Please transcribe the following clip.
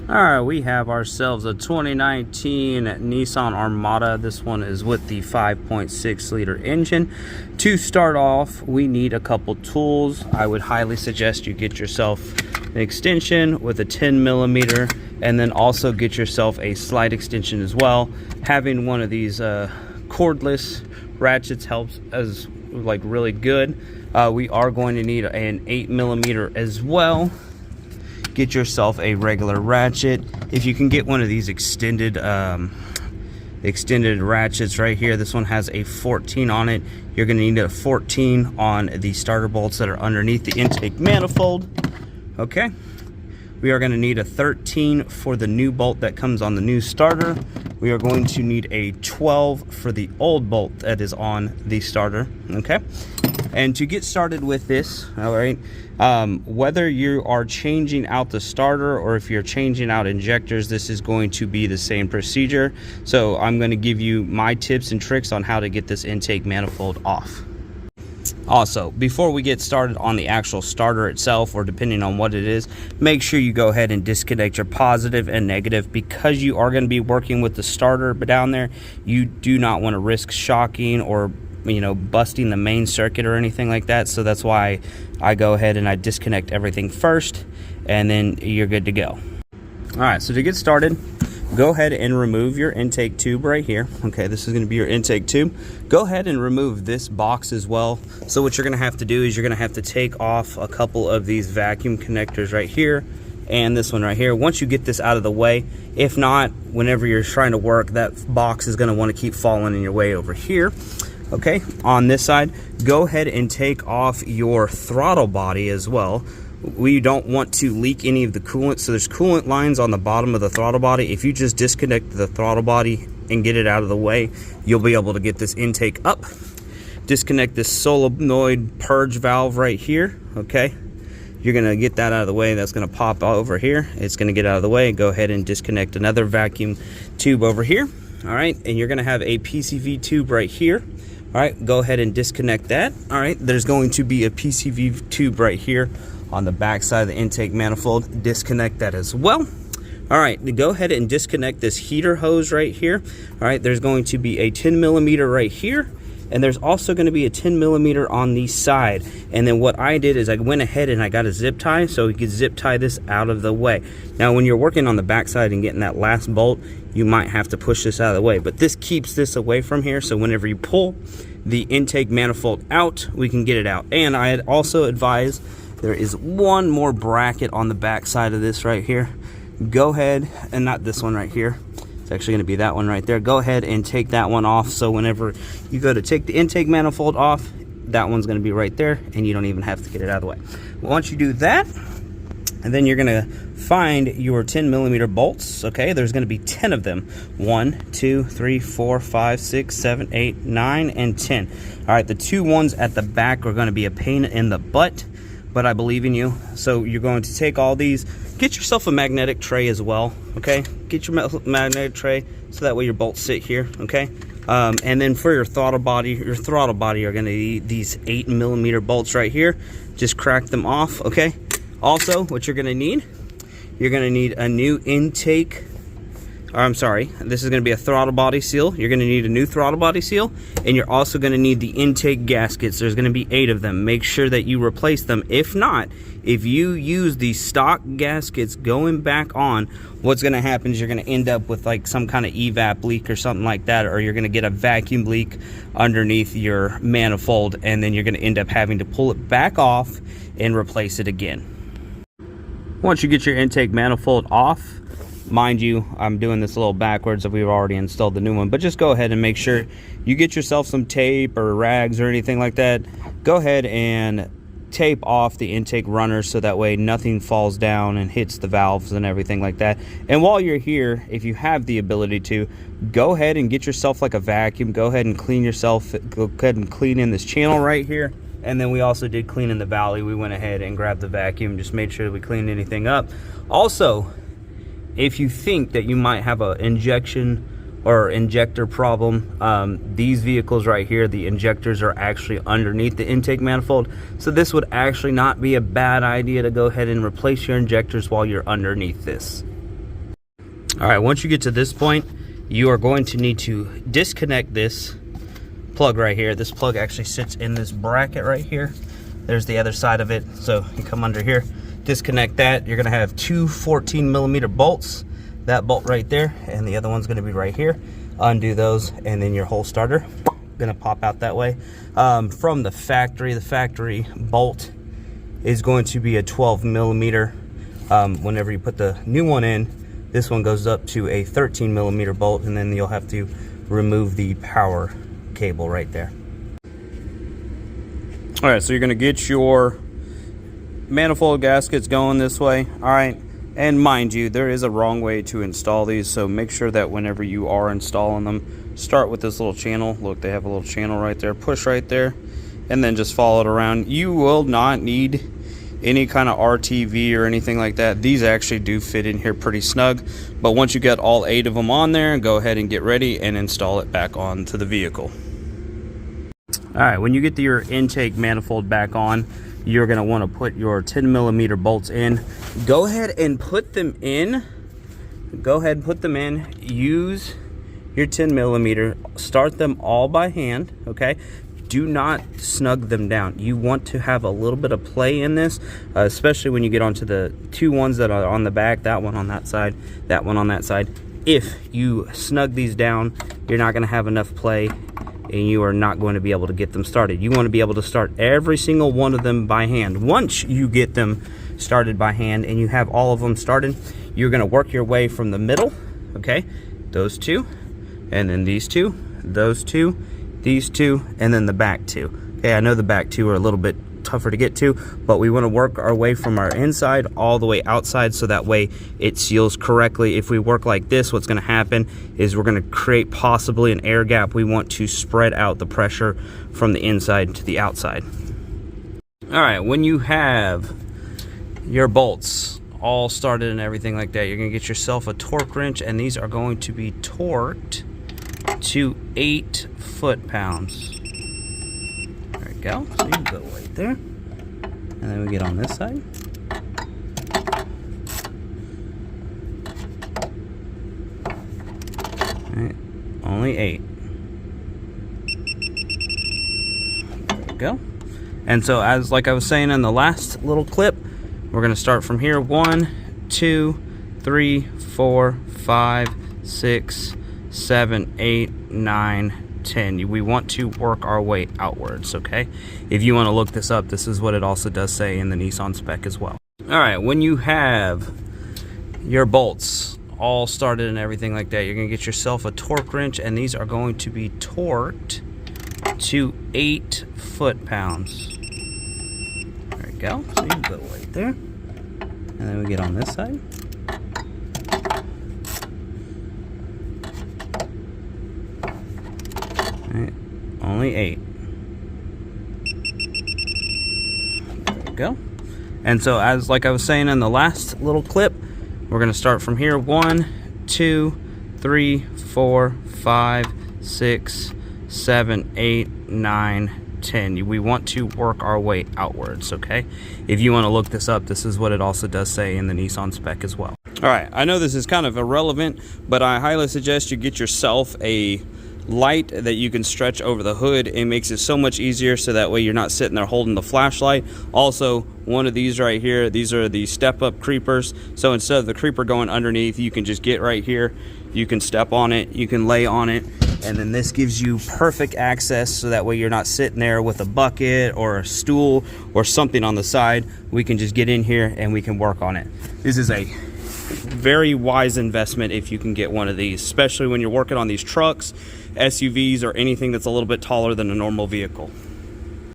Alright, we have ourselves a 2019 Nissan Armada. This one is with the 5.6 liter engine. To start off, we need a couple tools. I would highly suggest you get yourself an extension with a 10 millimeter, and then also get yourself a slide extension as well. Having one of these cordless ratchets helps as really good. We are going to need an 8 millimeter as well. Get yourself a regular ratchet. If you can get one of these extended ratchets right here, this one has a 14 on it. You're going to need a 14 on the starter bolts that are underneath the intake manifold. Okay, we are going to need a 13 for the new bolt that comes on the new starter. We are going to need a 12 for the old bolt that is on the starter. Okay, and to get started with this, all right, whether you are changing out the starter or if you're changing out injectors, this is going to be the same procedure. So I'm going to give you my tips and tricks on how to get this intake manifold off. Also, before we get started on the actual starter itself, or depending on what it is, make sure you go ahead and disconnect your positive and negative, because you are going to be working with the starter down there. You do not want to risk shocking or busting the main circuit or anything like that. So that's why I go ahead and I disconnect everything first, and then you're good to go. All right, so to get started, go ahead and remove your intake tube right here. Okay, this is going to be your intake tube. Go ahead and remove this box as well. So what you're going to have to do is you're going to have to take off a couple of these vacuum connectors right here and this one right here. Once you get this out of the way, if not, whenever you're trying to work, that box is going to want to keep falling in your way over here. Okay, on this side, go ahead and take off your throttle body as well. We don't want to leak any of the coolant, so there's coolant lines on the bottom of the throttle body. If you just disconnect the throttle body and get it out of the way, you'll be able to get this intake up. Disconnect this solenoid purge valve right here. Okay, you're gonna get that out of the way. That's gonna pop over here. It's gonna get out of the way. Go ahead and disconnect another vacuum tube over here. All right, and you're gonna have a PCV tube right here. All right, go ahead and disconnect that. All right, there's going to be a PCV tube right here on the back side of the intake manifold. Disconnect that as well. All right, go ahead and disconnect this heater hose right here. All right, there's going to be a 10 millimeter right here, and there's also going to be a 10 millimeter on the side. And then what I did is I went ahead and I got a zip tie, so you could zip tie this out of the way. Now when you're working on the back side and getting that last bolt, you might have to push this out of the way, but this keeps this away from here, so whenever you pull the intake manifold out, we can get it out. And I had also advised there is one more bracket on the back side of this right here. Go ahead, and not this one right here, it's actually going to be that one right there. Go ahead and take that one off, so whenever you go to take the intake manifold off, that one's going to be right there, and you don't even have to get it out of the way. Once you do that, and then you're going to find your 10 millimeter bolts. Okay, there's going to be 10 of them. 1, 2, 3, 4, 5, 6, 7, 8, 9, and 10. All right, the two ones at the back are going to be a pain in the butt, but I believe in you. So you're going to take all these, get yourself a magnetic tray as well. Okay, get your magnetic tray so that way your bolts sit here. Okay, and then for your throttle body are going to need these 8 millimeter bolts right here. Just crack them off. Okay, also what you're going to need, you're going to need a new intake, or I'm sorry, this is going to be a throttle body seal. You're going to need a new throttle body seal, and you're also going to need the intake gaskets. There's going to be 8 of them. Make sure that you replace them. If not, if you use the stock gaskets going back on, what's going to happen is you're going to end up with like some kind of evap leak or something like that, or you're going to get a vacuum leak underneath your manifold, and then you're going to end up having to pull it back off and replace it again. Once you get your intake manifold off, mind you, I'm doing this a little backwards if we've already installed the new one, but just go ahead and make sure you get yourself some tape or rags or anything like that. Go ahead and tape off the intake runners so that way nothing falls down and hits the valves and everything like that. And while you're here, if you have the ability to, go ahead and get yourself like a vacuum. Go ahead and clean yourself, go ahead and clean in this channel right here. And then we also did clean in the valley. We went ahead and grabbed the vacuum, just made sure that we cleaned anything up. Also, if you think that you might have an injection or injector problem, these vehicles right here, the injectors are actually underneath the intake manifold. So this would actually not be a bad idea to go ahead and replace your injectors while you're underneath this. All right, once you get to this point, you are going to need to disconnect this plug right here. This plug actually sits in this bracket right here. There's the other side of it. So you come under here, disconnect that. You're gonna have two 14mm bolts, that bolt right there, and the other one's gonna be right here. Undo those, and then your whole starter gonna pop out that way. From the factory bolt is going to be a 12mm. Whenever you put the new one in, this one goes up to a 13mm bolt, and then you'll have to remove the power cable right there. All right, so you're gonna get your manifold gaskets going this way. All right, and mind you, there is a wrong way to install these, so make sure that whenever you are installing them, start with this little channel. Look, they have a little channel right there. Push right there, and then just follow it around. You will not need any kind of RTV or anything like that. These actually do fit in here pretty snug, but once you get all 8 of them on there, go ahead and get ready and install it back onto the vehicle. All right, when you get your intake manifold back on, you're gonna wanna put your 10mm bolts in. Go ahead and put them in. Use your 10mm, start them all by hand, okay? Do not snug them down. You want to have a little bit of play in this, especially when you get onto the 2 ones that are on the back, that one on that side, that one on that side. If you snug these down, you're not gonna have enough play and you are not going to be able to get them started. You want to be able to start every single one of them by hand. Once you get them started by hand and you have all of them started, you're gonna work your way from the middle, okay? Those 2, and then these 2, those 2, these 2, and then the back 2. Okay, I know the back 2 are a little bit tougher to get to, but we want to work our way from our inside all the way outside so that way it seals correctly. If we work like this, what's going to happen is we're going to create possibly an air gap. We want to spread out the pressure from the inside to the outside. All right, when you have your bolts all started and everything like that, you're going to get yourself a torque wrench, and these are going to be torqued to 8 foot-pounds. There we go. So you can go right there. And then we get on this side. All right, only 8. There we go. And so like I was saying in the last little clip, we're going to start from here. 1, 2, 3, 4, 5, 6, 7, 8, 9, 10. We want to work our way outwards, okay? If you want to look this up, this is what it also does say in the Nissan spec as well. All right, when you have your bolts all started and everything like that, you're going to get yourself a torque wrench, and these are going to be torqued to 8 foot-pounds. There we go. So you can go right there. And then we get on this side. All right, only 8. There we go. And so like I was saying in the last little clip, we're going to start from here. 1, 2, 3, 4, 5, 6, 7, 8, 9, 10. We want to work our way outwards, okay? If you want to look this up, this is what it also does say in the Nissan spec as well. All right, I know this is kind of irrelevant, but I highly suggest you get yourself a light that you can stretch over the hood. It makes it so much easier, so that way you're not sitting there holding the flashlight. Also, one of these right here, these are the step-up creepers. So instead of the creeper going underneath, you can just get right here. You can step on it, you can lay on it, and then this gives you perfect access, so that way you're not sitting there with a bucket or a stool or something on the side. We can just get in here and we can work on it. This is a very wise investment if you can get one of these, especially when you're working on these trucks, SUVs, or anything that's a little bit taller than a normal vehicle.